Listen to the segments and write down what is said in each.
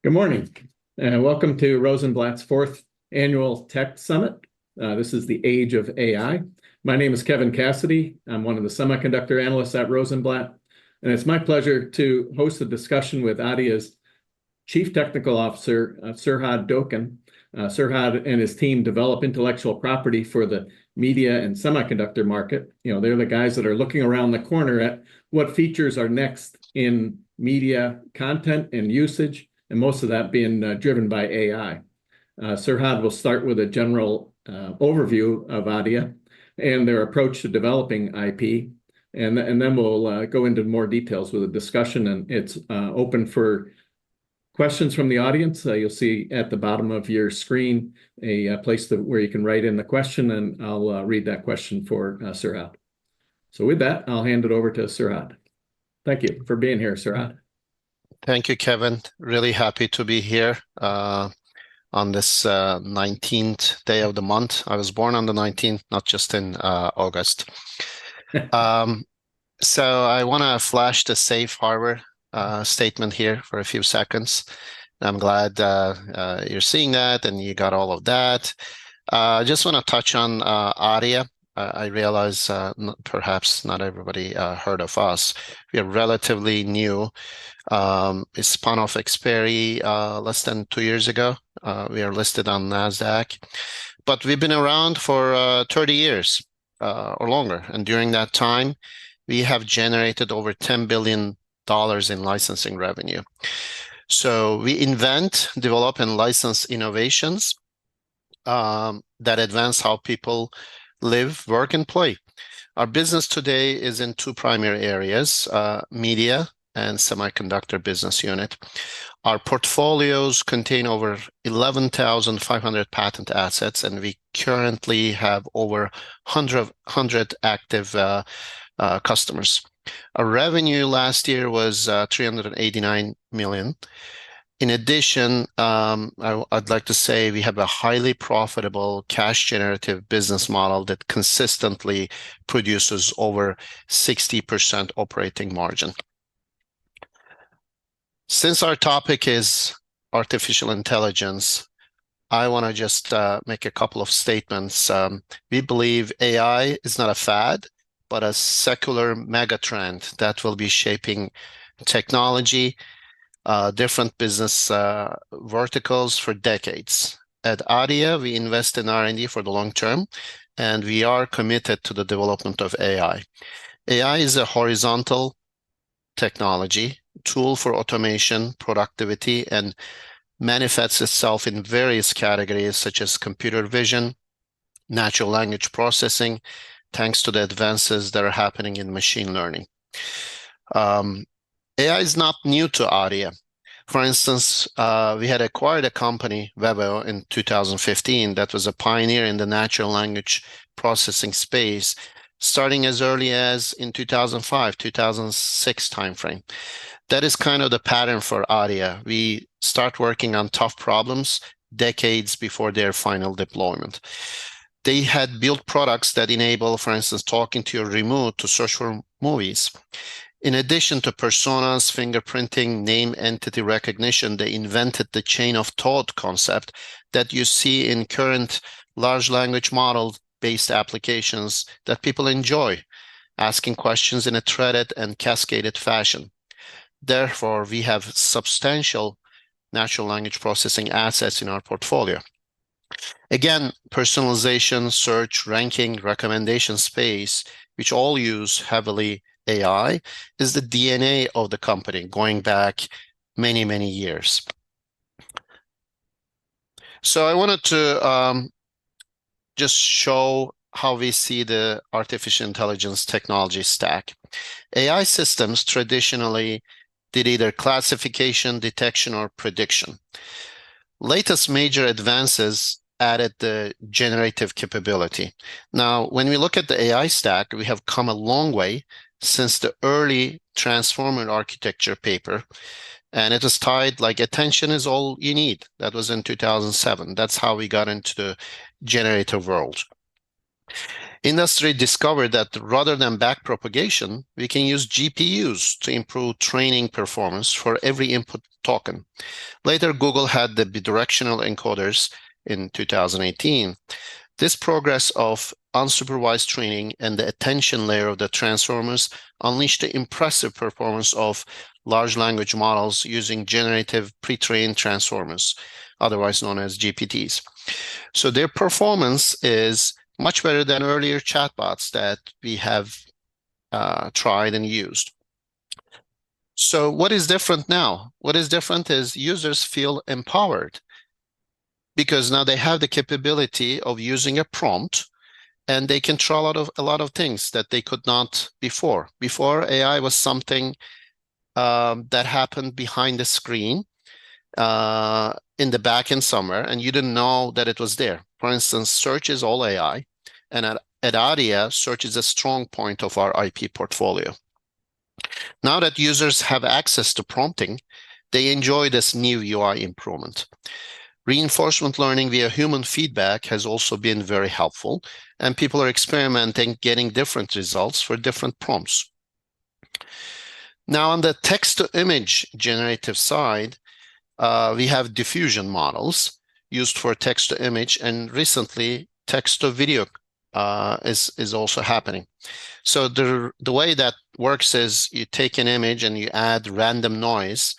Good morning, and welcome to Rosenblatt's fourth annual Tech Summit. This is the age of AI. My name is Kevin Cassidy. I'm one of the semiconductor analysts at Rosenblatt, and it's my pleasure to host a discussion with Adeia's Chief Technical Officer, Serhad Doken. Serhad and his team develop intellectual property for the media and semiconductor market. They're the guys that are looking around the corner at what features are next in media content and usage, and most of that being driven by AI. Serhad will start with a general overview of Adeia and their approach to developing IP, and then we'll go into more details with a discussion, and it's open for questions from the audience. You'll see at the bottom of your screen a place where you can write in the question, and I'll read that question for Serhad. So with that, I'll hand it over to Serhad. Thank you for being here, Serhad. Thank you, Kevin. Really happy to be here on this 19th day of the month. I was born on the 19th, not just in August. So I want to flash the safe harbor statement here for a few seconds. I'm glad you're seeing that and you got all of that. I just want to touch on Adeia. I realize perhaps not everybody heard of us. We are relatively new. It spun off Xperi less than 2 years ago. We are listed on NASDAQ, but we've been around for 30 years or longer. And during that time, we have generated over $10 billion in licensing revenue. So we invent, develop, and license innovations that advance how people live, work, and play. Our business today is in two primary areas, media and semiconductor business unit. Our portfolios contain over 11,500 patent assets, and we currently have over 100 active customers. Our revenue last year was $389 million. In addition, I'd like to say we have a highly profitable cash generative business model that consistently produces over 60% operating margin. Since our topic is artificial intelligence, I want to just make a couple of statements. We believe AI is not a fad, but a secular megatrend that will be shaping technology, different business verticals for decades. At Adeia, we invest in R&D for the long term, and we are committed to the development of AI. AI is a horizontal technology, tool for automation, productivity, and manifests itself in various categories such as computer vision, natural language processing, thanks to the advances that are happening in machine learning. AI is not new to Adeia. For instance, we had acquired a company, Webo, in 2015 that was a pioneer in the natural language processing space, starting as early as in 2005, 2006 timeframe. That is kind of the pattern for Adeia. We start working on tough problems decades before their final deployment. They had built products that enable, for instance, talking to your remote to search for movies. In addition to personas, fingerprinting, name entity recognition, they invented the chain of thought concept that you see in current large language model-based applications that people enjoy, asking questions in a threaded and cascaded fashion. Therefore, we have substantial natural language processing assets in our portfolio. Again, personalization, search, ranking, recommendation space, which all use heavily AI, is the DNA of the company going back many, many years. So I wanted to just show how we see the artificial intelligence technology stack. AI systems traditionally did either classification, detection, or prediction. Latest major advances added the generative capability. Now, when we look at the AI stack, we have come a long way since the early transformer architecture paper, and it was tied like attention is all you need. That was in 2007. That's how we got into the generative world. Industry discovered that rather than backpropagation, we can use GPUs to improve training performance for every input token. Later, Google had the bidirectional encoders in 2018. This progress of unsupervised training and the attention layer of the transformers unleashed the impressive performance of large language models using generative pre-trained transformers, otherwise known as GPTs. So their performance is much better than earlier chatbots that we have tried and used. So what is different now? What is different is users feel empowered because now they have the capability of using a prompt and they can try a lot of things that they could not before. Before, AI was something that happened behind the screen in the back end somewhere, and you didn't know that it was there. For instance, search is all AI, and at Adeia, search is a strong point of our IP portfolio. Now that users have access to prompting, they enjoy this new UI improvement. Reinforcement learning via human feedback has also been very helpful, and people are experimenting, getting different results for different prompts. Now, on the text-to-image generative side, we have diffusion models used for text-to-image, and recently text-to-video is also happening. So the way that works is you take an image and you add random noise,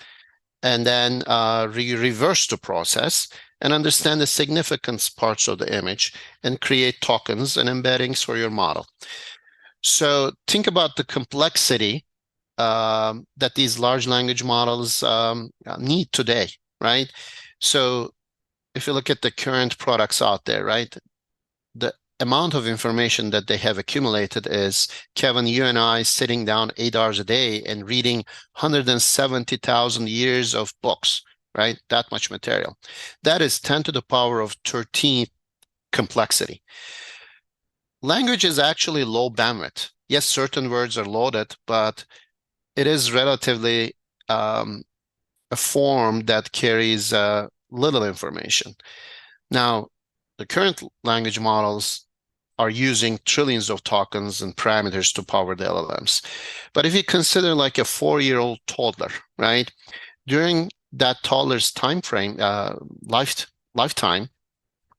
and then reverse the process and understand the significance parts of the image and create tokens and embeddings for your model. So think about the complexity that these large language models need today, right? So if you look at the current products out there, right, the amount of information that they have accumulated is, Kevin, you and I sitting down 8 hours a day and reading 170,000 years of books, right? That much material. That is 10 to the power of 13 complexity. Language is actually low bandwidth. Yes, certain words are loaded, but it is relatively a form that carries little information. Now, the current language models are using trillions of tokens and parameters to power the LLMs. But if you consider like a 4-year-old toddler, right? During that toddler's time frame, lifetime,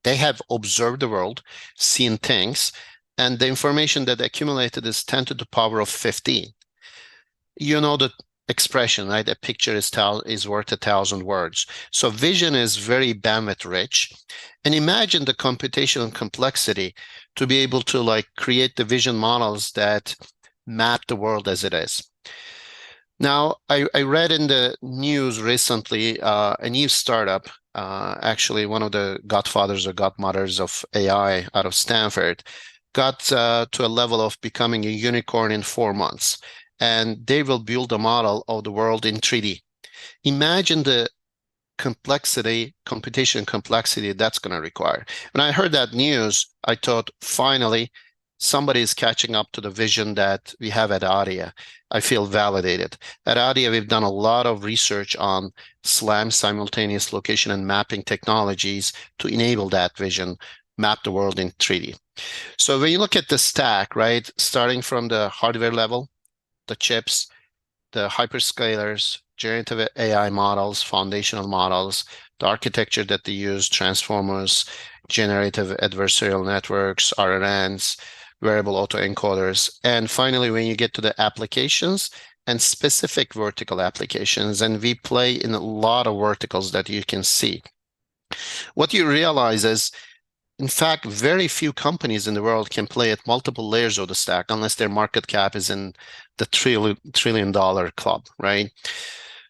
they have observed the world, seen things, and the information that accumulated is 10 to the power of 15. You know the expression, right? A picture is worth 1,000 words. So vision is very bandwidth rich. And imagine the computational complexity to be able to like create the vision models that map the world as it is. Now, I read in the news recently a new startup, actually one of the godfathers or godmothers of AI out of Stanford, got to a level of becoming a unicorn in 4 months. And they will build a model of the world in 3D. Imagine the computation complexity that's going to require. When I heard that news, I thought, finally, somebody is catching up to the vision that we have at Adeia. I feel validated. At Adeia, we've done a lot of research on SLAM, simultaneous location and mapping technologies to enable that vision, map the world in 3D. So when you look at the stack, right, starting from the hardware level, the chips, the hyperscalers, generative AI models, foundational models, the architecture that they use, transformers, generative adversarial networks, RNNs, variable autoencoders. And finally, when you get to the applications and specific vertical applications, and we play in a lot of verticals that you can see, what you realize is, in fact, very few companies in the world can play at multiple layers of the stack unless their market cap is in the trillion dollar club, right?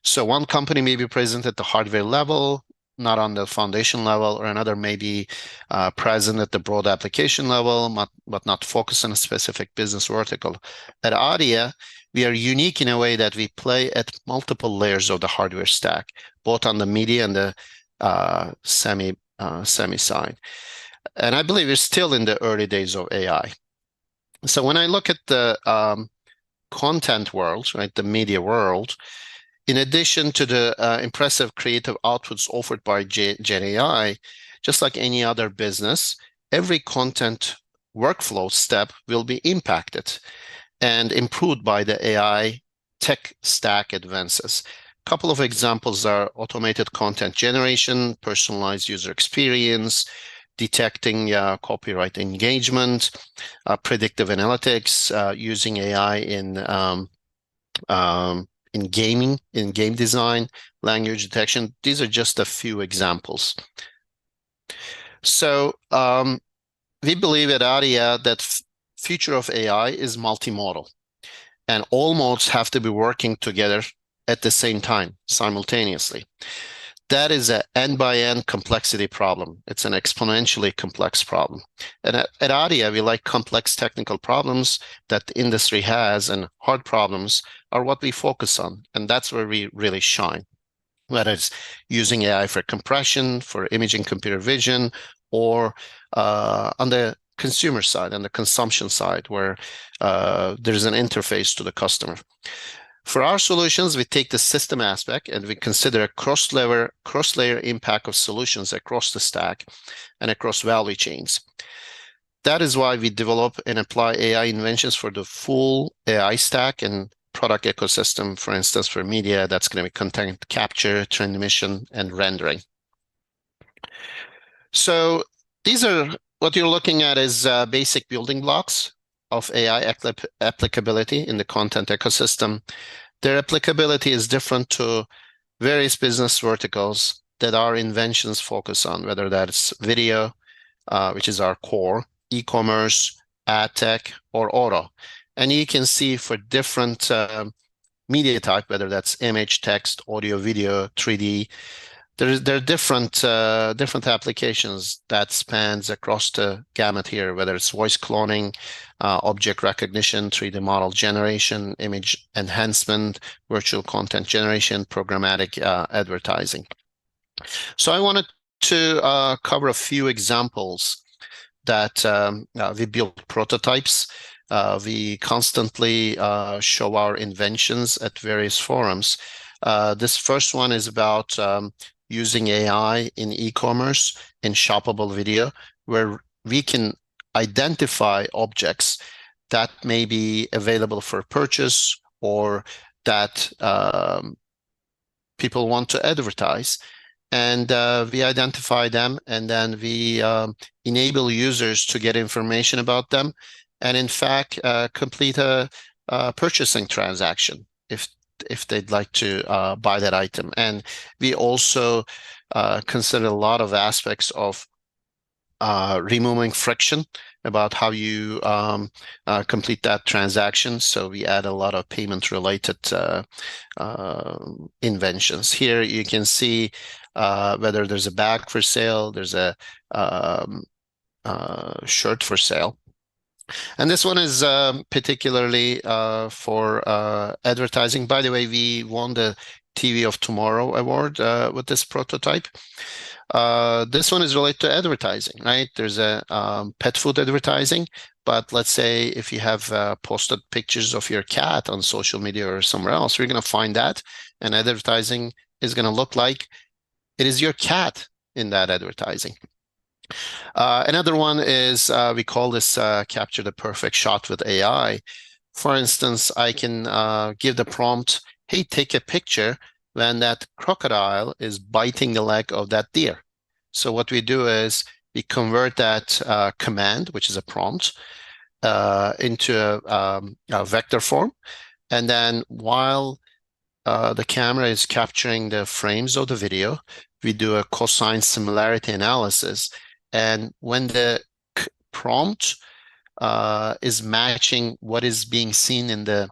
So one company may be present at the hardware level, not on the foundation level, or another may be present at the broad application level, but not focused on a specific business vertical. At Adeia, we are unique in a way that we play at multiple layers of the hardware stack, both on the media and the semi side. And I believe we're still in the early days of AI. So when I look at the content world, right, the media world, in addition to the impressive creative outputs offered by Gen AI, just like any other business, every content workflow step will be impacted and improved by the AI tech stack advances. A couple of examples are automated content generation, personalized user experience, detecting copyright engagement, predictive analytics, using AI in gaming, in game design, language detection. These are just a few examples. So we believe at Adeia that future of AI is multimodal, and all modes have to be working together at the same time, simultaneously. That is an end-by-end complexity problem. It's an exponentially complex problem. And at Adeia, we like complex technical problems that the industry has, and hard problems are what we focus on. And that's where we really shine, whether it's using AI for compression, for imaging computer vision, or on the consumer side, on the consumption side, where there's an interface to the customer. For our solutions, we take the system aspect and we consider a cross-layer impact of solutions across the stack and across value chains. That is why we develop and apply AI inventions for the full AI stack and product ecosystem, for instance, for media, that's going to be content capture, transmission, and rendering. So these are what you're looking at is basic building blocks of AI applicability in the content ecosystem. Their applicability is different to various business verticals that our inventions focus on, whether that's video, which is our core, e-commerce, ad tech, or auto. And you can see for different media type, whether that's image, text, audio, video, 3D, there are different applications that spans across the gamut here, whether it's voice cloning, object recognition, 3D model generation, image enhancement, virtual content generation, programmatic advertising. So I wanted to cover a few examples that we built prototypes. We constantly show our inventions at various forums. This first one is about using AI in e-commerce in shoppable video, where we can identify objects that may be available for purchase or that people want to advertise. And we identify them, and then we enable users to get information about them, and in fact complete a purchasing transaction if they'd like to buy that item. And we also consider a lot of aspects of removing friction about how you complete that transaction. So we add a lot of payment-related inventions. Here you can see whether there's a bag for sale, there's a shirt for sale. And this one is particularly for advertising. By the way, we won the TV of Tomorrow award with this prototype. This one is related to advertising, right? There's a pet food advertising, but let's say if you have posted pictures of your cat on social media or somewhere else, you're going to find that, and advertising is going to look like it is your cat in that advertising. Another one is we call this capture the perfect shot with AI. For instance, I can give the prompt, hey, take a picture when that crocodile is biting the leg of that deer. So what we do is we convert that command, which is a prompt, into a vector form. And then while the camera is capturing the frames of the video, we do a cosine similarity analysis. And when the prompt is matching what is being seen in the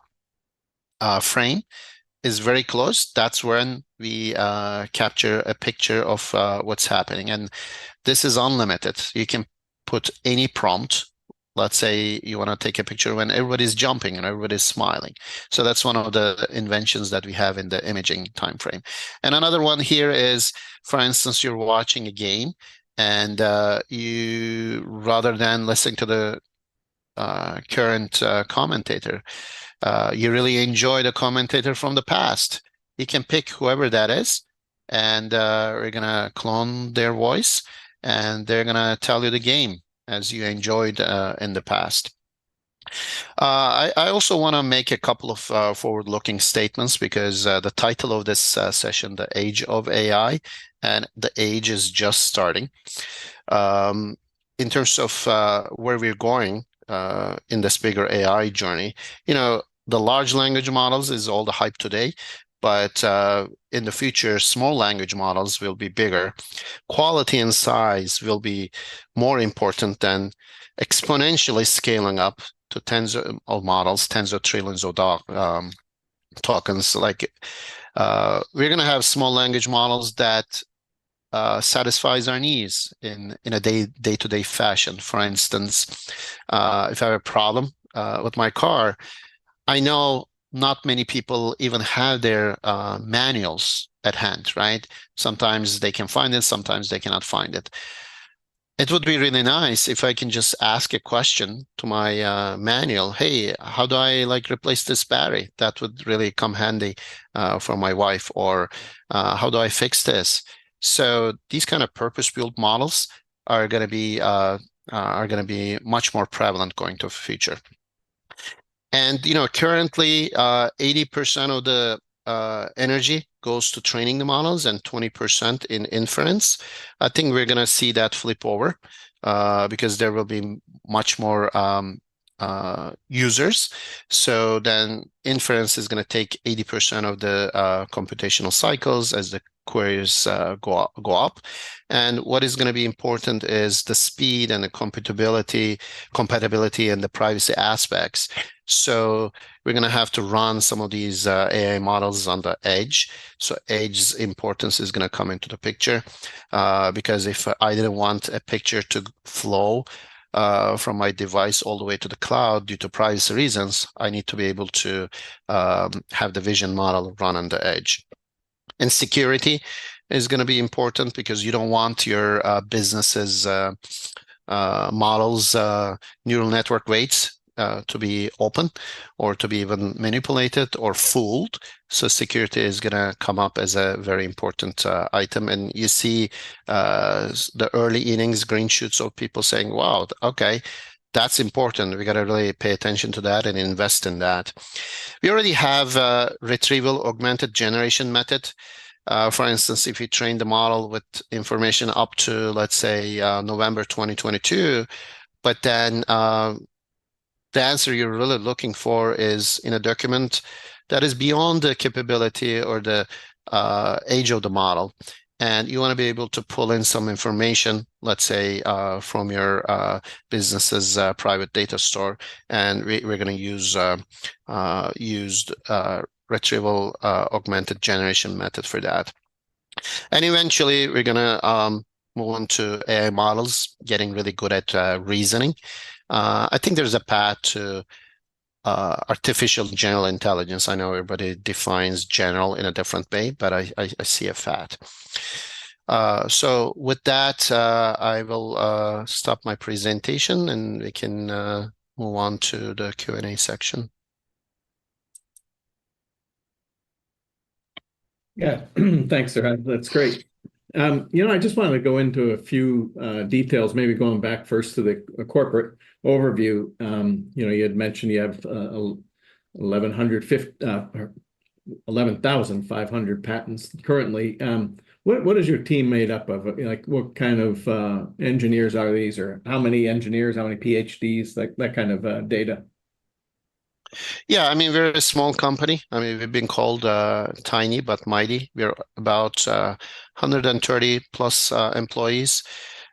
frame is very close, that's when we capture a picture of what's happening. And this is unlimited. You can put any prompt. Let's say you want to take a picture when everybody's jumping and everybody's smiling. So that's one of the inventions that we have in the imaging time frame. And another one here is, for instance, you're watching a game, and you, rather than listening to the current commentator, you really enjoy the commentator from the past. You can pick whoever that is, and we're gonna clone their voice, and they're gonna tell you the game as you enjoyed in the past. I also want to make a couple of forward-looking statements because the title of this session, The Age of AI, and the age is just starting. In terms of where we're going in this bigger AI journey, the large language models is all the hype today, but in the future, small language models will be bigger. Quality and size will be more important than exponentially scaling up to tens of models, tens of trillions of tokens. Like we're going to have small language models that satisfies our needs in a day-to-day fashion. For instance, if I have a problem with my car, I know not many people even have their manuals at hand, right? Sometimes they can find it, sometimes they cannot find it. It would be really nice if I can just ask a question to my manual. Hey, how do I replace this battery? That would really come handy for my wife. Or how do I fix this? So these kind of purpose-built models are going to be much more prevalent going to the future. And currently 80% of the energy goes to training the models and 20% in inference. I think we're going to see that flip over because there will be much more users. So then inference is going to take 80% of the computational cycles as the queries go up. And what is going to be important is the speed and the compatibility and the privacy aspects. So we're going to have to run some of these AI models on the edge. So edge's importance is going to come into the picture because if I didn't want a picture to flow from my device all the way to the cloud due to privacy reasons, I need to be able to have the vision model run on the edge. And security is going to be important because you don't want your business's models, neural network weights to be open or to be even manipulated or fooled. So security is going to come up as a very important item. And you see the early innings, green shoots of people saying, wow, okay, that's important. We got to really pay attention to that and invest in that. We already have a retrieval augmented generation method. For instance, if you train the model with information up to, let's say, November 2022, but then the answer you're really looking for is in a document that is beyond the capability or the age of the model. And you want to be able to pull in some information, let's say, from your business's private data store. And we're going to use used retrieval augmented generation method for that. And eventually, we're going to move on to AI models, getting really good at reasoning. I think there's a path to artificial general intelligence. I know everybody defines general in a different way, but I see a path. So with that, I will stop my presentation and we can move on to the Q&A section. Yeah, thanks, Serhad. That's great. I just wanted to go into a few details, maybe going back first to the corporate overview. You had mentioned you have 11,500 patents currently. What is your team made up of? What kind of engineers are these, or how many engineers, how many PhDs, that kind of data? Yeah, I mean, we're a small company. I mean, we've been called tiny but mighty. We're about 130 plus employees.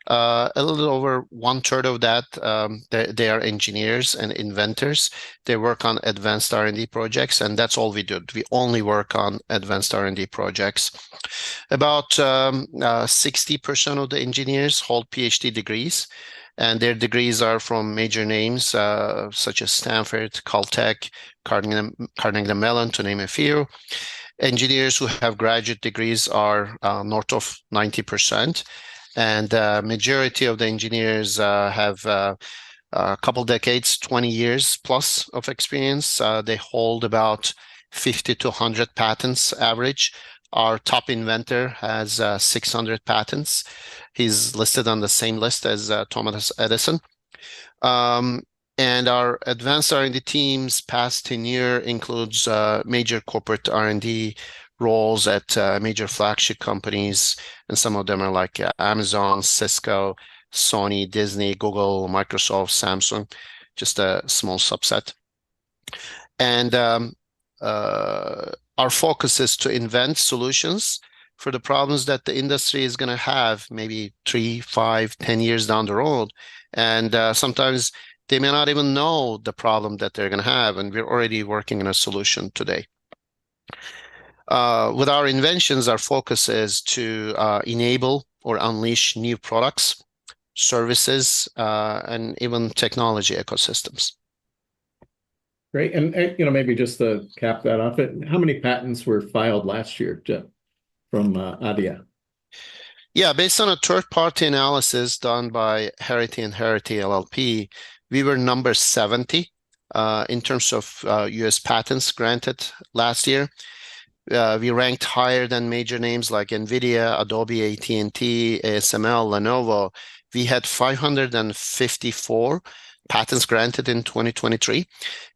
A little over 1/3 of that, they are engineers and inventors. They work on advanced R&D projects, and that's all we do. We only work on advanced R&D projects. About 60% of the engineers hold PhD degrees, and their degrees are from major names such as Stanford, Caltech, Carnegie Mellon, to name a few. Engineers who have graduate degrees are north of 90%. And majority of the engineers have a couple decades, 20 years plus of experience. They hold about 50 to 100 patents average. Our top inventor has 600 patents. He's listed on the same list as Thomas Edison. And our advanced R&D team's past tenure includes major corporate R&D roles at major flagship companies, and some of them are like Amazon, Cisco, Sony, Disney, Google, Microsoft, Samsung, just a small subset. And our focus is to invent solutions for the problems that the industry is going to have maybe 3, 5, 10 years down the road. And sometimes they may not even know the problem that they're going to have, and we're already working on a solution today. With our inventions, our focus is to enable or unleash new products, services, and even technology ecosystems. Great. And maybe just to cap that off, how many patents were filed last year, Jeff, from Adeia? Yeah, based on a third-party analysis done by Harity and Harity LLP, we were number 70 in terms of US patents granted last year. We ranked higher than major names like NVIDIA, Adobe, AT&T, ASML, Lenovo. We had 554 patents granted in 2023,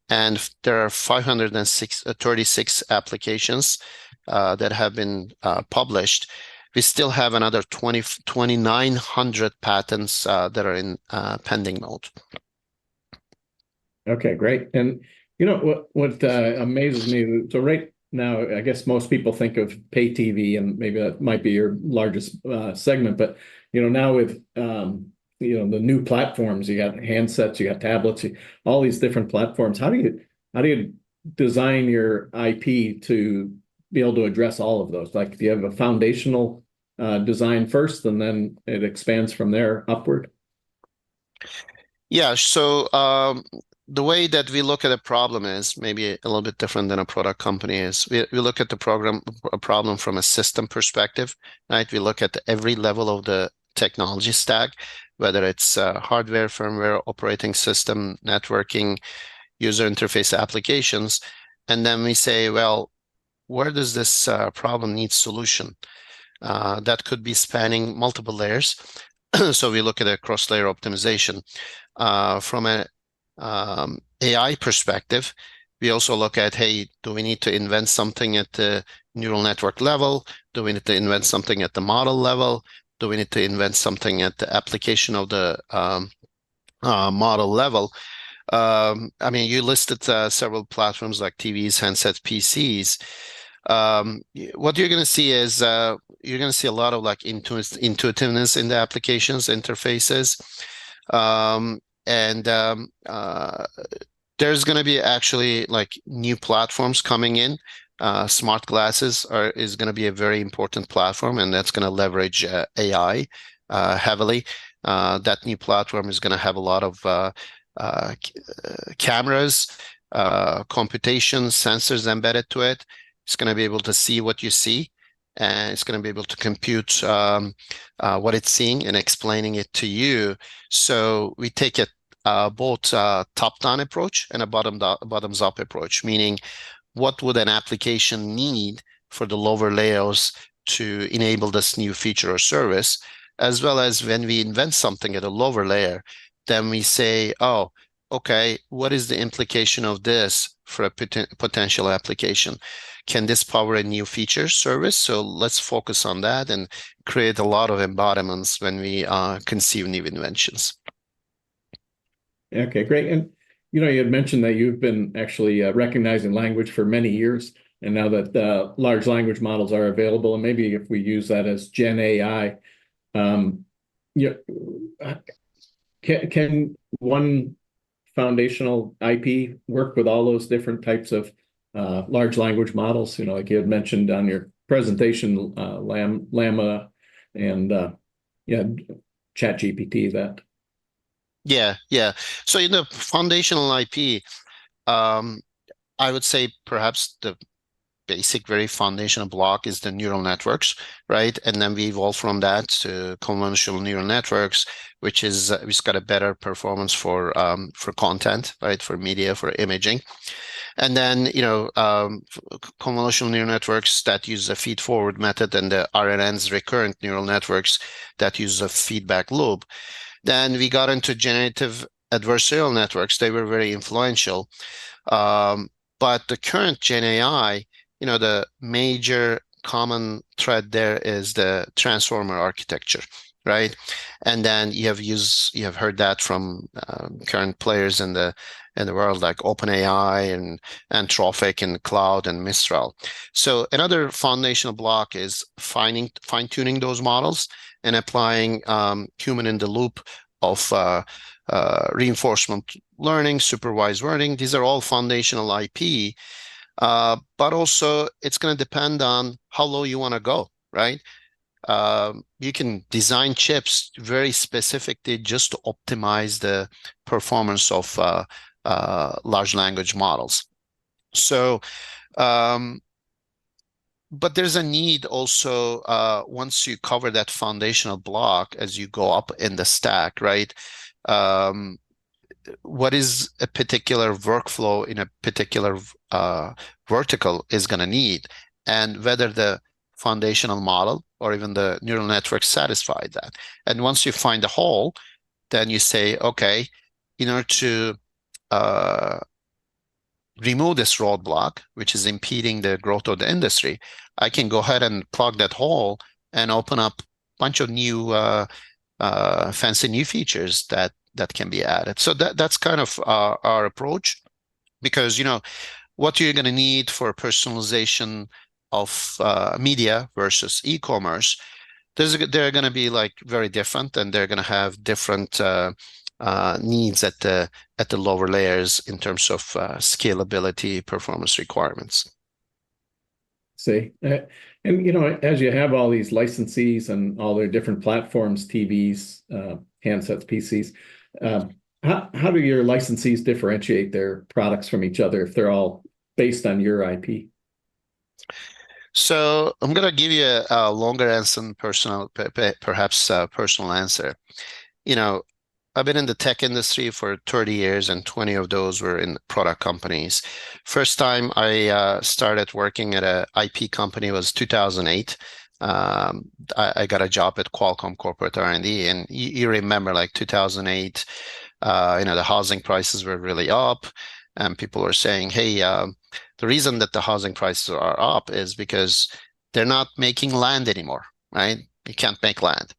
and there are 536 applications that have been published. We still have another 2,900 patents that are in pending mode. Okay, great. And what amazes me, so right now, I guess most people think of pay TV, and maybe that might be your largest segment, but now with the new platforms, you got handsets, you got tablets, all these different platforms. How do you design your IP to be able to address all of those? Like, do you have a foundational design first, and then it expands from there upward? Yeah, so the way that we look at a problem is maybe a little bit different than a product company is. We look at the problem from a system perspective, right? We look at every level of the technology stack, whether it's hardware, firmware, operating system, networking, user interface applications. And then we say, well, where does this problem need solution? That could be spanning multiple layers. So we look at a cross-layer optimization. From an AI perspective, we also look at, hey, do we need to invent something at the neural network level? Do we need to invent something at the model level? Do we need to invent something at the application of the model level? I mean, you listed several platforms like TVs, handsets, PCs. What you're going to see is you're going to see a lot of like intuitiveness in the applications interfaces. There's going to be actually like new platforms coming in. Smart glasses is going to be a very important platform, and that's going to leverage AI heavily. That new platform is going to have a lot of cameras, computation, sensors embedded to it. It's going to be able to see what you see, and it's going to be able to compute what it's seeing and explaining it to you. So we take it both top-down approach and a bottoms-up approach, meaning what would an application need for the lower layers to enable this new feature or service, as well as when we invent something at a lower layer, then we say, oh, okay, what is the implication of this for a potential application? Can this power a new feature service? So let's focus on that and create a lot of embodiments when we conceive new inventions. Okay, great. And you had mentioned that you've been actually recognizing language for many years, and now that large language models are available, and maybe if we use that as Gen AI, can one foundational IP work with all those different types of large language models? Like you had mentioned on your presentation, Llama and ChatGPT, that. Yeah. So in the foundational IP, I would say perhaps the basic, very foundational block is the neural networks, right? And then we evolve from that to convolutional neural networks, which got a better performance for content, right? For media, for imaging. And then, convolutional neural networks that use a feed-forward method, and the RNNs, recurrent neural networks, that use a feedback loop. Then we got into generative adversarial networks. They were very influential. But the current Gen AI, the major common thread there is the transformer architecture, right? And then you have heard that from current players in the world, like OpenAI and Anthropic and Cloud and Mistral. So another foundational block is fine-tuning those models and applying human in the loop of reinforcement learning, supervised learning. These are all foundational IP, but also it's going to depend on how low you want to go, right? You can design chips very specifically just to optimize the performance of large language models. So, but there's a need also, once you cover that foundational block, as you go up in the stack, right? What is a particular workflow in a particular vertical is going to need, and whether the foundational model or even the neural network satisfy that. And once you find the hole, then you say, okay, in order to remove this roadblock, which is impeding the growth of the industry, I can go ahead and plug that hole and open up a bunch of new fancy new features that can be added. So that's kind of our approach, because what you're going to need for personalization of media versus e-commerce, they're going to be like very different, and they're going to have different needs at the lower layers in terms of scalability, performance requirements. See, and as you have all these licensees and all their different platforms, TVs, handsets, PCs, how do your licensees differentiate their products from each other if they're all based on your IP? So I'm going to give you a longer answer and perhaps personal answer. I've been in the tech industry for 30 years, and 20 of those were in product companies. First time I started working at an IP company was 2008. I got a job at Qualcomm Corporate R&D, and you remember, like 2008, the housing prices were really up, and people were saying, hey, the reason that the housing prices are up is because they're not making land anymore, right? You can't make land.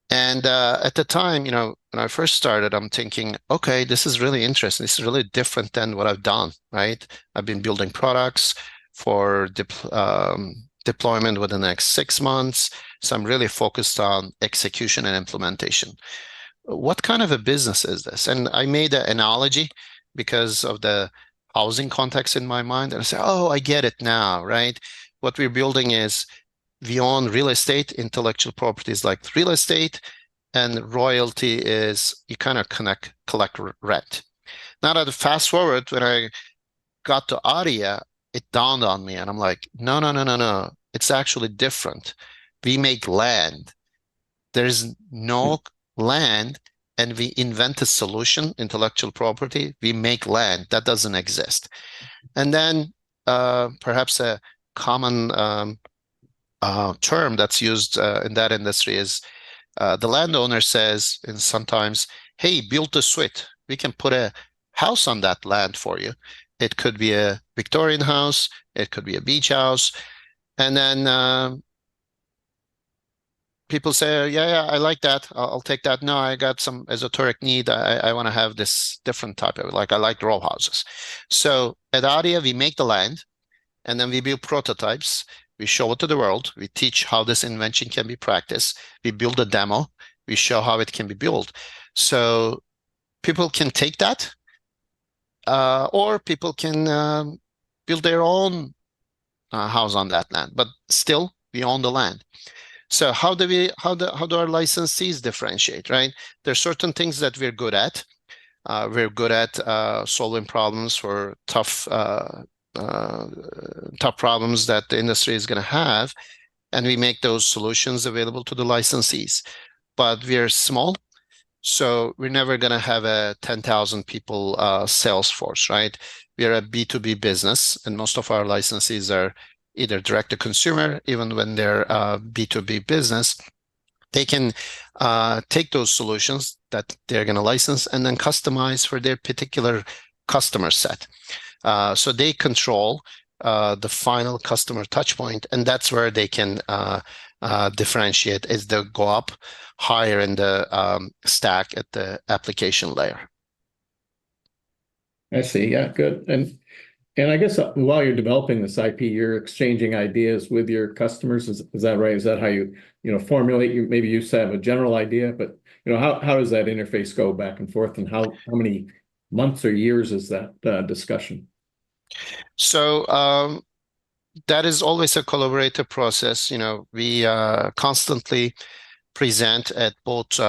And at the time, when I first started, I'm thinking, okay, this is really interesting. This is really different than what I've done, right? I've been building products for deployment within the next 6 months. So I'm really focused on execution and implementation. What kind of a business is this? And I made an analogy because of the housing context in my mind. And I said, oh, I get it now, right? What we're building is, we own real estate, intellectual properties like real estate, and royalty is you kind of collect rent. Now that fast forward, when I got to Adeia, it dawned on me, and I'm like, no. It's actually different. We make land. There's no land, and we invent a solution, intellectual property. We make land. That doesn't exist. And then perhaps a common term that's used in that industry is the landowner says, and sometimes, hey, build a suite. We can put a house on that land for you. It could be a Victorian house. It could be a beach house. And then people say, yeah, I like that. I'll take that. No, I got some esoteric need. I want to have this different type of, like, I like row houses. So at Adeia, we make the land, and then we build prototypes. We show it to the world. We teach how this invention can be practiced. We build a demo. We show how it can be built. So people can take that, or people can build their own house on that land. But still, we own the land. So how do our licensees differentiate, right? There are certain things that we're good at. We're good at solving problems for tough problems that the industry is going to have, and we make those solutions available to the licensees. But we're small, so we're never going to have a 10,000 people sales force, right? we are a B2B business, and most of our licensees are either direct to consumer, even when they're B2B business. They can take those solutions that they're going to license and then customize for their particular customer set. So they control the final customer touch point, and that's where they can differentiate as they go up higher in the stack at the application layer. I see. Yeah, good. And I guess while you're developing this IP, you're exchanging ideas with your customers. Is that right? Is that how you formulate? Maybe you have a general idea, but how does that interface go back and forth, and how many months or years is that discussion? So that is always a collaborative process. We constantly present at both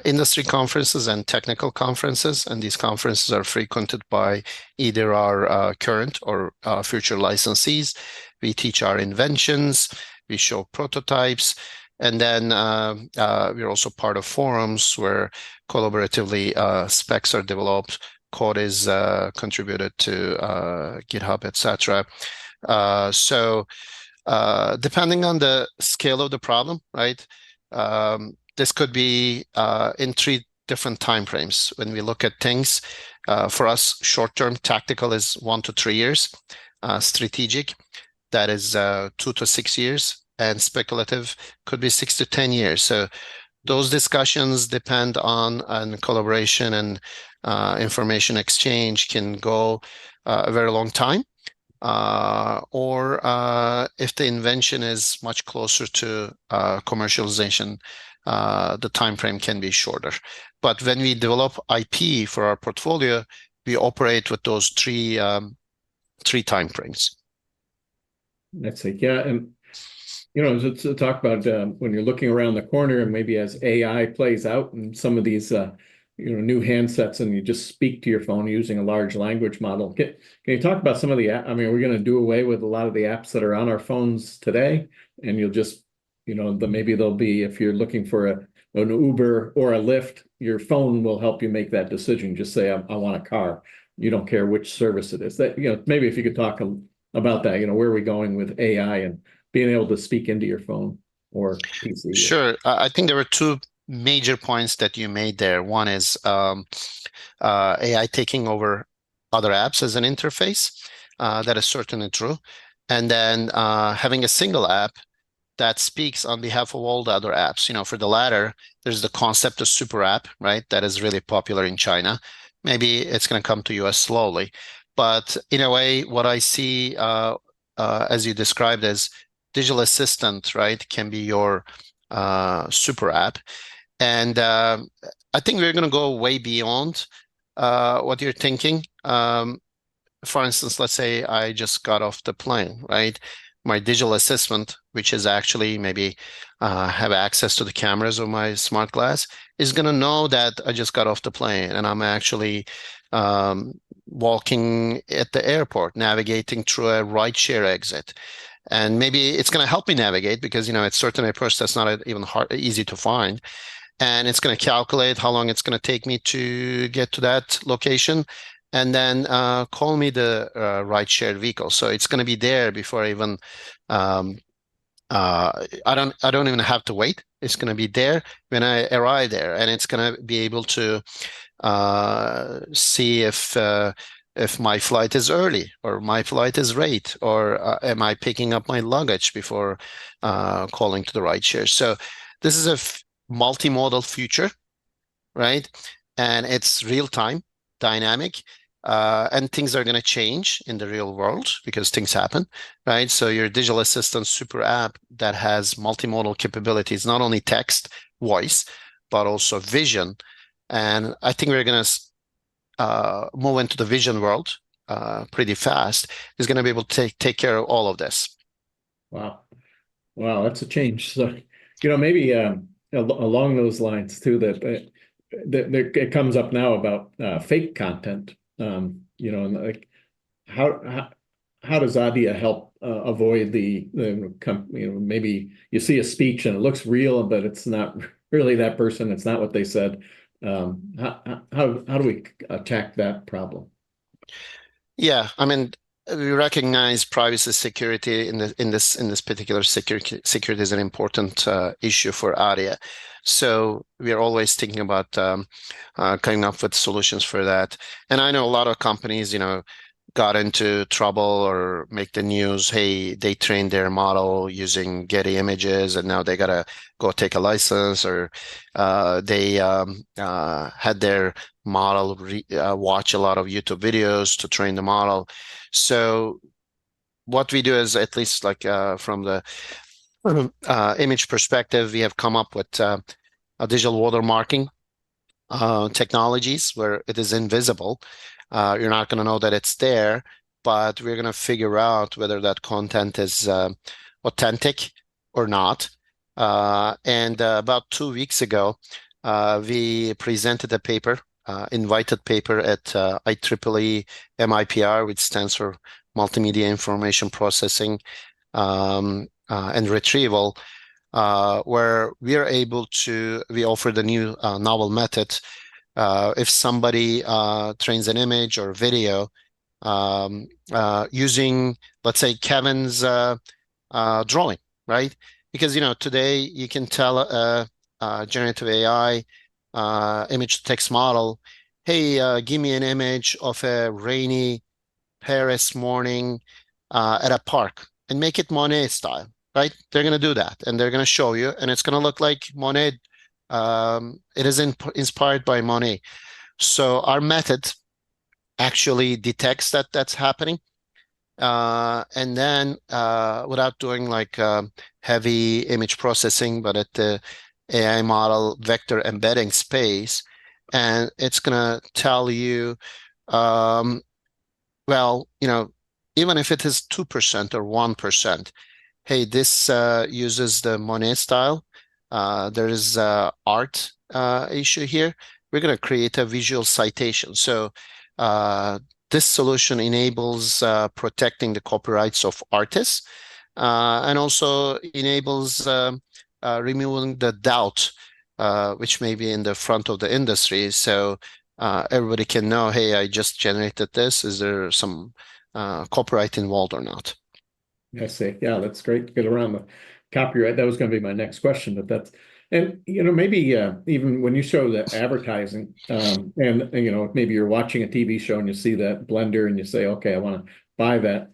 industry conferences and technical conferences, and these conferences are frequented by either our current or future licensees. We teach our inventions, we show prototypes, and then we're also part of forums where collaboratively specs are developed, code is contributed to GitHub, etc. So depending on the scale of the problem, right? This could be in 3 different time frames. When we look at things, for us, short-term tactical is 1 to 3 years, strategic, that is 2 to 6 years, and speculative could be 6 to 10 years. So those discussions depend on collaboration, and information exchange can go a very long time. Or if the invention is much closer to commercialization, the time frame can be shorter. But when we develop IP for our portfolio, we operate with those three time frames. That's like, yeah, and to talk about when you're looking around the corner, and maybe as AI plays out and some of these new handsets, and you just speak to your phone using a large language model. Can you talk about some of the, we're going to do away with a lot of the apps that are on our phones today, and you'll just, maybe there'll be, if you're looking for an Uber or a Lyft, your phone will help you make that decision. Just say, I want a car. You don't care which service it is. That, maybe if you could talk about that, where are we going with AI and being able to speak into your phone or PC? Sure. I think there were 2 major points that you made there. One is AI taking over other apps as an interface. That is certainly true. And then having a single app that speaks on behalf of all the other apps. For the latter, there's the concept of super app, right? That is really popular in China. Maybe it's going to come to US slowly. But in a way, what I see, as you described, as digital assistant, right, can be your super app. And I think we're going to go way beyond what you're thinking. For instance, let's say I just got off the plane, right? My digital assistant, which is actually maybe have access to the cameras of my smart glass, is going to know that I just got off the plane and I'm actually walking at the airport, navigating through a rideshare exit. And maybe it's going to help me navigate because, it's certainly a person that's not even easy to find. And it's going to calculate how long it's going to take me to get to that location, and then call me the ride-shared vehicle. So it's going to be there before I even I don't even have to wait. It's going to be there when I arrive there, and it's going to be able to see if my flight is early or my flight is late, or am I picking up my luggage before calling to the rideshare. So this is a multimodal future, right? And it's real time, dynamic, and things are going to change in the real world because things happen, right? So your digital assistant super app that has multimodal capabilities, not only text, voice, but also vision. And I think we're going to move into the vision world pretty fast, is going to be able to take care of all of this. Wow. That's a change. So, maybe along those lines too, that it comes up now about fake content. And like how does Adeia help avoid the maybe you see a speech and it looks real, but it's not really that person. It's not what they said. How do we attack that problem? Yeah, I mean, we recognize privacy security in this particular security is an important issue for Adeia. So we are always thinking about coming up with solutions for that. And I know a lot of companies, got into trouble or make the news. Hey, they trained their model using Getty images, and now they gotta go take a license, or they had their model watch a lot of YouTube videos to train the model. So what we do is, at least like from the image perspective, we have come up with a digital watermarking technologies where it is invisible. You're not going to know that it's there, but we're going to figure out whether that content is authentic or not. And about 2 weeks ago, we presented a paper, invited paper at IEEE MIPR, which stands for Multimedia Information Processing and Retrieval, where we are able to, we offered a new novel method. If somebody trains an image or video using, let's say, Kevin's drawing, right? Because, today you can tell a generative AI image to text model, hey, give me an image of a rainy Paris morning at a park and make it Monet style, right? They're going to do that, and they're going to show you, and it's going to look like Monet. It is inspired by Monet. So our method actually detects that that's happening, and then without doing like heavy image processing, but at the AI model vector embedding space, and it's going to tell you, um, well, even if it is 2% or 1%, hey, this uses the Monet style. There is art issue here. We're going to create a visual citation. So this solution enables protecting the copyrights of artists, and also enables removing the doubt, which may be in the front of the industry. So everybody can know, hey, I just generated this. Is there some copyright involved or not? I see. Yeah, that's great to get around the copyright. That was going to be my next question, but that's, and maybe even when you show the advertising, and maybe you're watching a TV show and you see that blender and you say, okay, I want to buy that.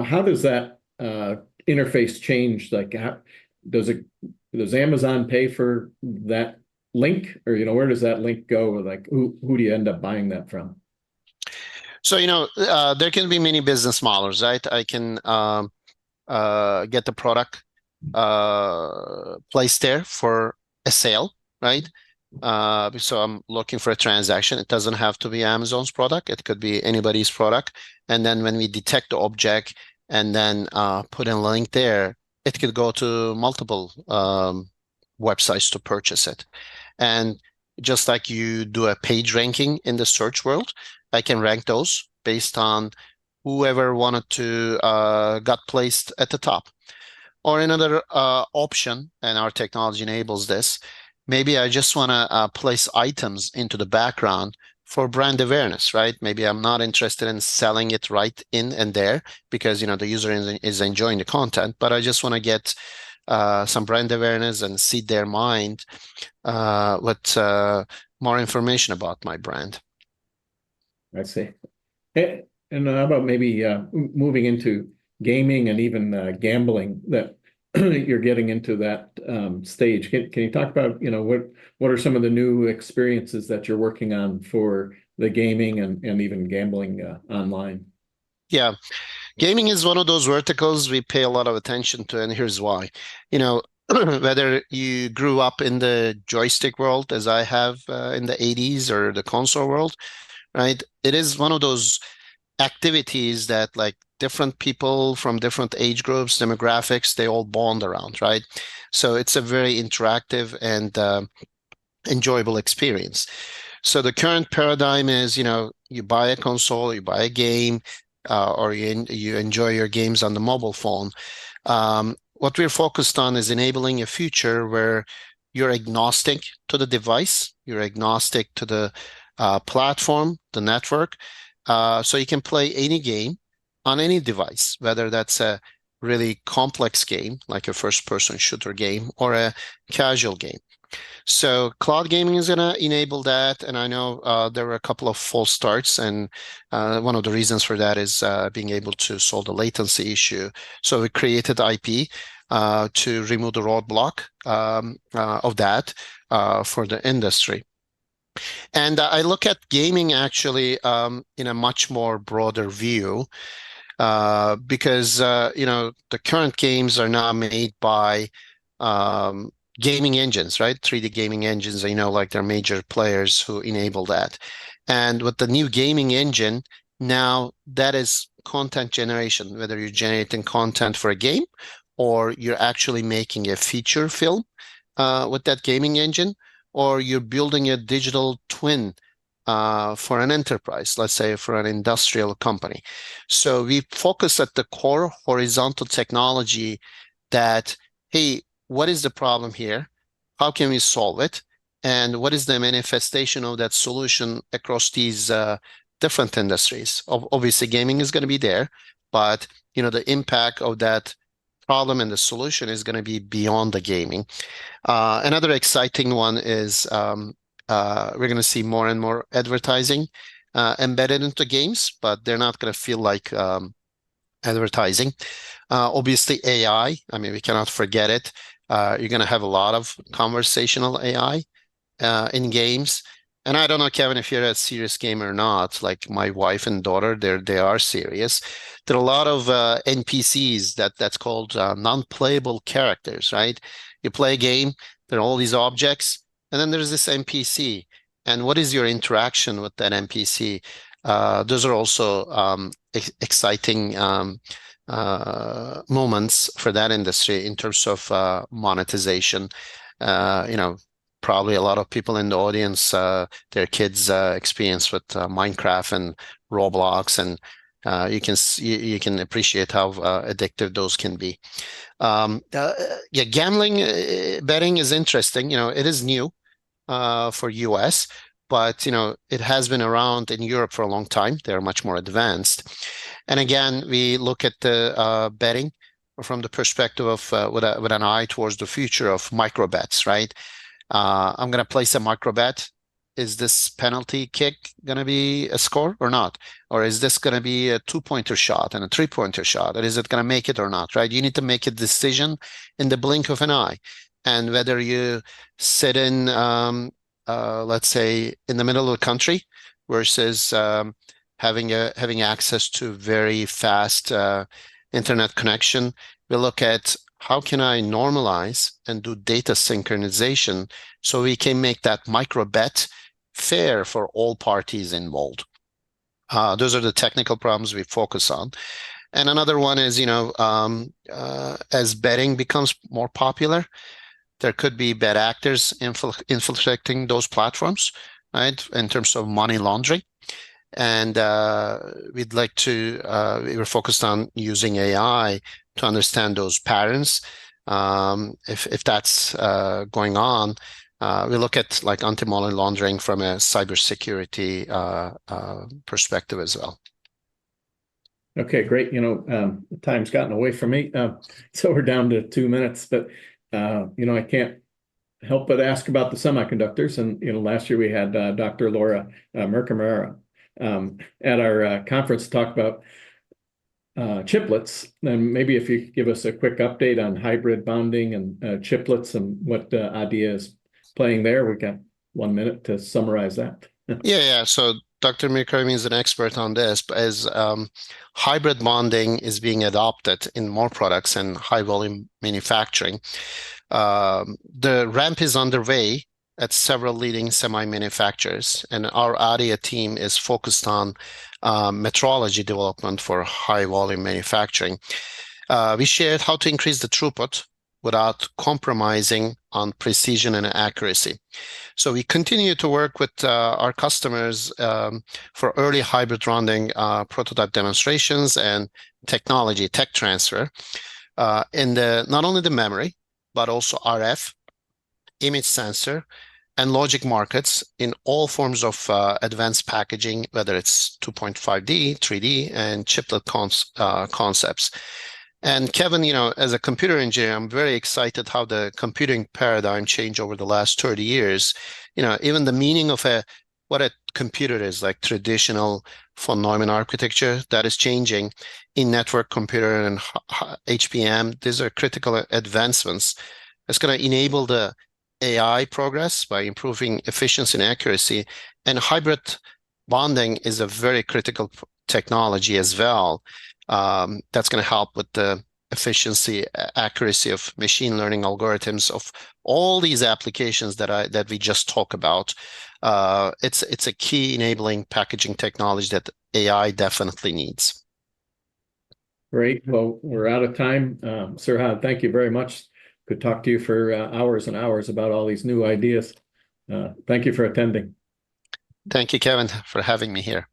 How does that interface change? Like, how does Amazon pay for that link, or where does that link go? Like, who do you end up buying that from? So, there can be many business models, right? I can get the product placed there for a sale, right? So I'm looking for a transaction. It doesn't have to be Amazon's product. It could be anybody's product. And then when we detect the object and then put in a link there, it could go to multiple websites to purchase it. And just like you do a page ranking in the search world, I can rank those based on whoever wanted to got placed at the top. Or another option, and our technology enables this, maybe I just want to place items into the background for brand awareness, right? Maybe I'm not interested in selling it right in and there because, the user is enjoying the content, but I just want to get some brand awareness and seed their mind with more information about my brand. I see. And how about maybe moving into gaming and even gambling, that you're getting into that stage. Can you talk about, what are some of the new experiences that you're working on for the gaming and even gambling online? Yeah, gaming is one of those verticals we pay a lot of attention to, and here's why. Whether you grew up in the joystick world, as I have in the 80s, or the console world, right? It is one of those activities that, like, different people from different age groups, demographics, they all bond around, right? So it's a very interactive and enjoyable experience. So the current paradigm is, you buy a console, you buy a game, or you enjoy your games on the mobile phone. What we're focused on is enabling a future where you're agnostic to the device, you're agnostic to the platform, the network, So you can play any game on any device, whether that's a really complex game, like a first-person shooter game, or a casual game. So cloud gaming is going to enable that. And I know there were a couple of false starts. And one of the reasons for that is being able to solve the latency issue. So we created IP to remove the roadblock of that for the industry. And I look at gaming actually in a much more broader view because the current games are now made by gaming engines, right? 3D gaming engines, like they're major players who enable that. And with the new gaming engine, now that is content generation, whether you're generating content for a game or you're actually making a feature film with that gaming engine, or you're building a digital twin for an enterprise, let's say for an industrial company. So we focus at the core horizontal technology that, hey, what is the problem here? How can we solve it? And what is the manifestation of that solution across these different industries? Obviously, gaming is going to be there, but the impact of that problem and the solution is going to be beyond the gaming. Another exciting one is we're going to see more and more advertising embedded into games, but they're not going to feel like advertising. Obviously, AI, we cannot forget it. You're going to have a lot of conversational AI in games. And I don't know, Kevin, if you're a serious gamer or not. Like my wife and daughter, they are serious. There are a lot of NPCs that's called non-playable characters, right? You play a game, there are all these objects, and then there's this NPC. And what is your interaction with that NPC? Those are also exciting moments for that industry in terms of monetization. Probably a lot of people in the audience, their kids experience with Minecraft and Roblox, and you can appreciate how addictive those can be. Yeah, gambling, betting is interesting. It is new for US, but it has been around in Europe for a long time. They're much more advanced. And again, we look at the betting from the perspective of with an eye towards the future of micro bets, right? I'm going to place a micro bet. Is this penalty kick going to be a score or not? Or is this going to be a 2-pointer shot and a 3-pointer shot? Or is it going to make it or not, right? You need to make a decision in the blink of an eye. And whether you sit in, let's say, in the middle of the country versus having access to very fast internet connection, we look at how can I normalize and do data synchronization so we can make that micro bet fair for all parties involved. Those are the technical problems we focus on. And another one is, as betting becomes more popular, there could be bad actors infiltrating those platforms, right, in terms of money laundering. And we were focused on using AI to understand those patterns. If that's going on, we look at like anti-money laundering from a cybersecurity perspective as well. Okay, great. Time's gotten away from me, so we're down to 2 minutes. But I can't help but ask about the semiconductors. And last year we had Dr. Laura Mercamara at our conference talk about chiplets. And maybe if you could give us a quick update on hybrid bonding and chiplets and what Adeia is playing there. We got 1 minute to summarize that. Yeah. So Dr. Mirkarimi is an expert on this, but as hybrid bonding is being adopted in more products and high volume manufacturing, the ramp is underway at several leading semi manufacturers, and our Adeia team is focused on metrology development for high volume manufacturing. We shared how to increase the throughput without compromising on precision and accuracy. So we continue to work with our customers for early hybrid bonding prototype demonstrations and tech transfer in not only the memory, but also RF, image sensor, and logic markets in all forms of advanced packaging, whether it's 2.5D, 3D, and chiplet concepts. And Kevin, as a computer engineer, I'm very excited how the computing paradigm changed over the last 30 years. Even the meaning of what a computer is, like traditional von Neumann architecture, that is changing in network computer and HBM. These are critical advancements. It's going to enable the AI progress by improving efficiency and accuracy. And hybrid bonding is a very critical technology as well. That's going to help with the efficiency, accuracy of machine learning algorithms of all these applications that we just talked about. It's a key enabling packaging technology that AI definitely needs. Great. Well, we're out of time. Serhad, thank you very much. Could talk to you for hours and hours about all these new ideas. Thank you for attending. Thank you, Kevin, for having me here.